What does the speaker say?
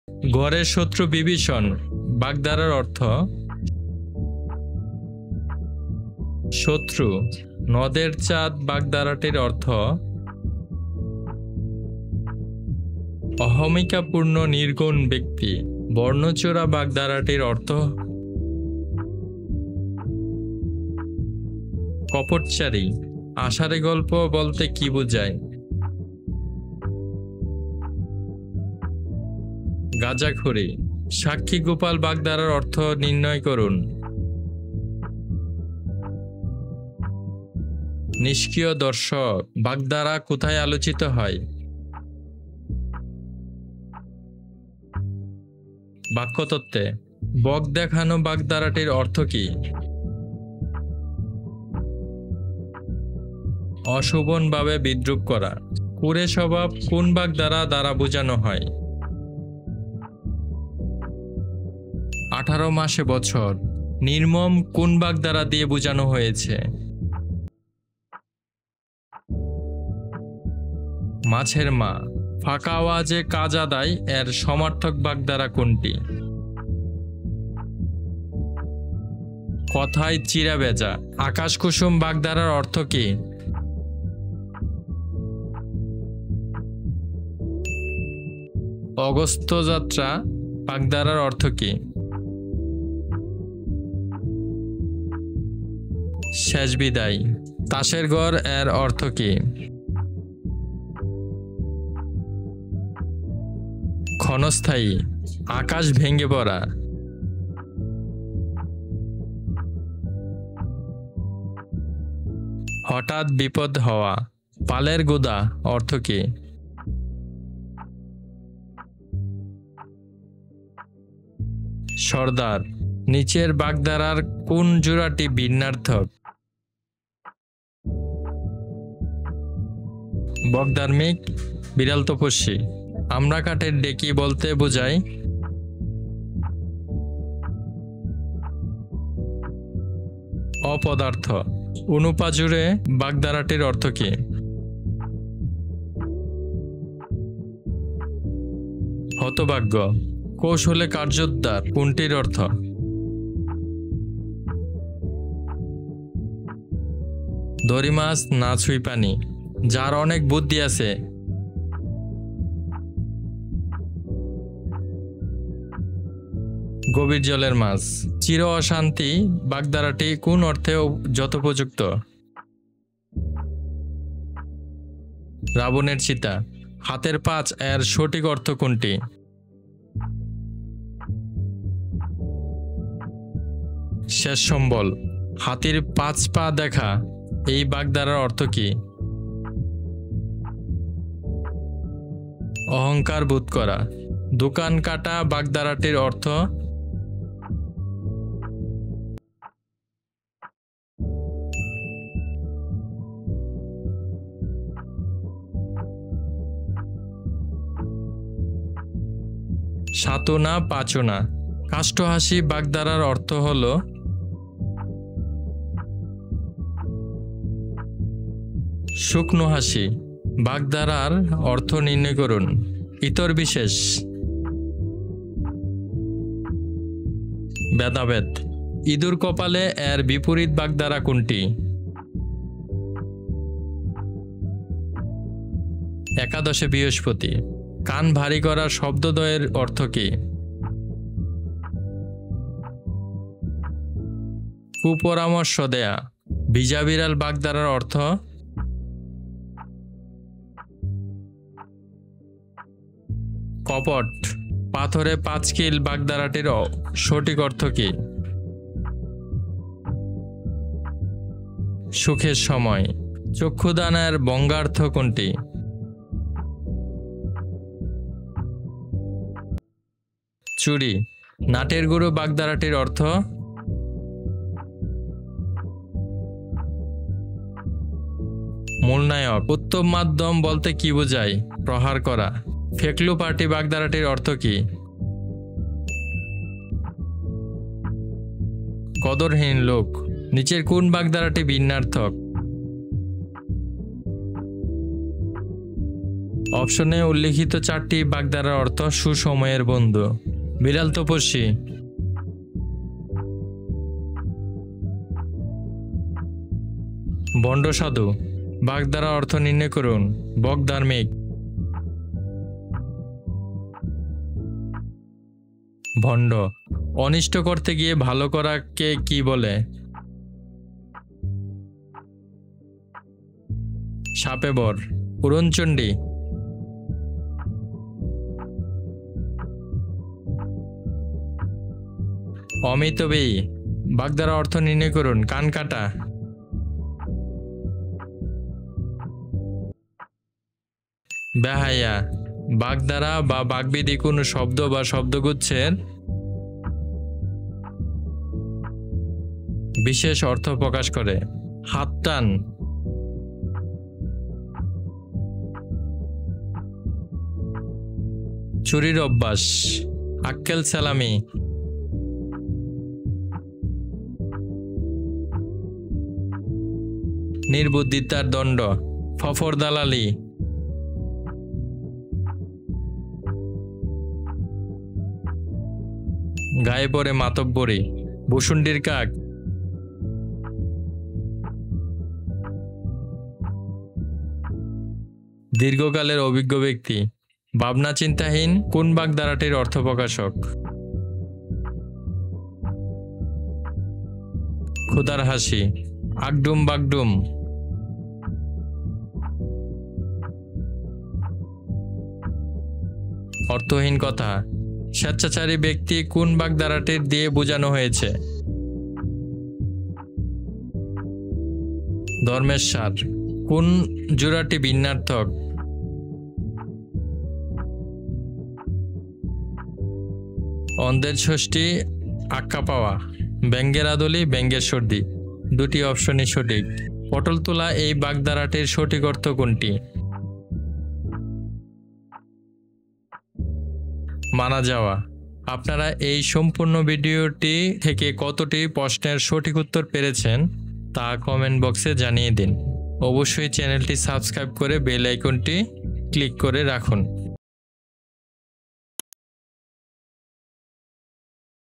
ঘরের শত্রু বিভীষণ বাগধারার অর্থ শত্রু। নদের চাঁদ বাগধারাটির অর্থ অহমিকাপূর্ণ নির্গুণ ব্যক্তি। বর্ণচোরা বাগধারাটির অর্থ কপটচারী। আষাঢ়ে গল্প বলতে কি বোঝায়? গাঁজাখড়ি। সাক্ষী গোপাল বাগধারার অর্থ নির্ণয় করুন। নিষ্ক্রিয় দর্শক বাগধারা কোথায় আলোচিত হয়? বাক্যতত্ত্বে। বক দেখানো বাগধারাটির অর্থ কি? অশোভনভাবে বিদ্রূপ করা। কুঁড়ে স্বভাব কোন বাগধারা দ্বারা বোঝানো হয়? 18 মাসে বছর। নির্মম কোন বাগধারা দিয়ে বোঝানো হয়েছে? মাছের মা। ফাঁকা আওয়াজে কাজ আদায় এর সমার্থক বাগধারা কোনটি? কথায় চিরা ভেজা। আকাশ কুসুম বাগধারার অর্থ কি? অগস্ত্য যাত্রা বাগধারার অর্থ কি? শেষ বিদায়। তাসের ঘর এর অর্থ কি? ক্ষণস্থায়ী। আকাশ ভেঙে পড়া। হঠাৎ বিপদ হওয়া। পালের গোদা অর্থ কি? সর্দার। নিচের বাগধারার কোন জোড়াটি ভিন্নার্থক? বকধার্মিক, বিড়াল তপস্বী। আমরা কাঠের ডেকি বলতে বোঝায় অপদার্থ। অনুপাজুরে বাগধারাটির অর্থ কি? হতভাগ্য। কৌশলে কার্যোদ্ধার কোনটির অর্থ? দড়ি মাছ না ছুঁই পানি। যার অনেক বুদ্ধি আছে। গভীর জলের মাছ। চির অশান্তি বাগধারাটি কোন অর্থে যথোপযুক্ত? রাবণের চিতা। হাতের পাঁচ এর সঠিক অর্থ কোনটি? শেষ সম্বল। হাতির 5 পা দেখা এই বাগধারার অর্থ কি? অহংকার বোধ করা। দোকান কাটা বাগধারাটির অর্থ সাতনা পাচনা। কাষ্ঠহাসি বাগধারার অর্থ হল শুকনো হাসি। বাগধারার অর্থ নির্ণয় করুন। ইতর বিশেষ। ভেদাভেদ। ইঁদুর কপালে এর বিপরীত বাগধারা কোনটি? একাদশে বৃহস্পতি। কান ভারী করা শব্দদ্বয়ের অর্থ কি? কুপরামর্শ দেয়া। ভিজা বিড়াল বাগধারার অর্থ কপট। পাথরে 5 কিল বাগধারাটির সঠিক অর্থ কি? সুখের সময়। চক্ষুদানের বঙ্গার্থ কোনটি? চুরি। নাটের গুরু বাগধারাটির অর্থ মূলনায়ক। উত্তম মাধ্যম বলতে কি বোঝায়? প্রহার করা। ফেকলু পার্টি বাগধারাটির অর্থ কি? কদরহীন লোক। নিচের কোন বাগধারাটি ভিন্নার্থক? অপশনে উল্লিখিত 4টি বাগধারার অর্থ সুসময়ের বন্ধু। বিড়াল তপস্বী, ভণ্ড সাধু। বাগধারা অর্থ নির্ণয় করুন। বক ধার্মিক, ভণ্ড। অনিষ্ট করতে গিয়ে ভালো করাকে কি বলে? সাপে বর। উড়নচণ্ডী, অমিতব্যয়ী। বাগধারা অর্থ নির্ণয় করুন। কান কাটা, বেহায়া। বাগধারা বা বাগবিধি কোনো শব্দ বা শব্দগুচ্ছের বিশেষ অর্থ প্রকাশ করে। হাত টান, চুরির অভ্যাস। আক্কেল সালামি, নির্বুদ্ধিতার দণ্ড। ফফর দালালি, গায়ে পড়ে মাতব্বরি। ভুসুন্ডির কাক, দীর্ঘকালের অভিজ্ঞ ব্যক্তি। ভাবনা চিন্তাহীন কোন বাগধারাটির অর্থ প্রকাশক? ক্ষুধার হাসি। আগডুম বাগডুম, অর্থহীন কথা। স্বেচ্ছাচারী ব্যক্তি কোন বাগধারাটির দিয়ে বোঝানো হয়েছে? ধর্মেশ্বর। কোন জোড়াটি ভিন্নার্থক? অন্ধের ষষ্ঠী, আক্কা পাওয়া। ব্যঙ্গের আদলি, ব্যঙ্গের সর্দি। দুটি অপশনই সঠিক। পটল তোলা এই বাগধারাটির সঠিক অর্থ কোনটি? মানা যাওয়া। আপনারা এই সম্পূর্ণ ভিডিওটি থেকে কতটি প্রশ্নের সঠিক উত্তর পেরেছেন তা কমেন্ট বক্সে জানিয়ে দিন। অবশ্যই চ্যানেলটি সাবস্ক্রাইব করে বেল আইকনটি ক্লিক করে রাখুন।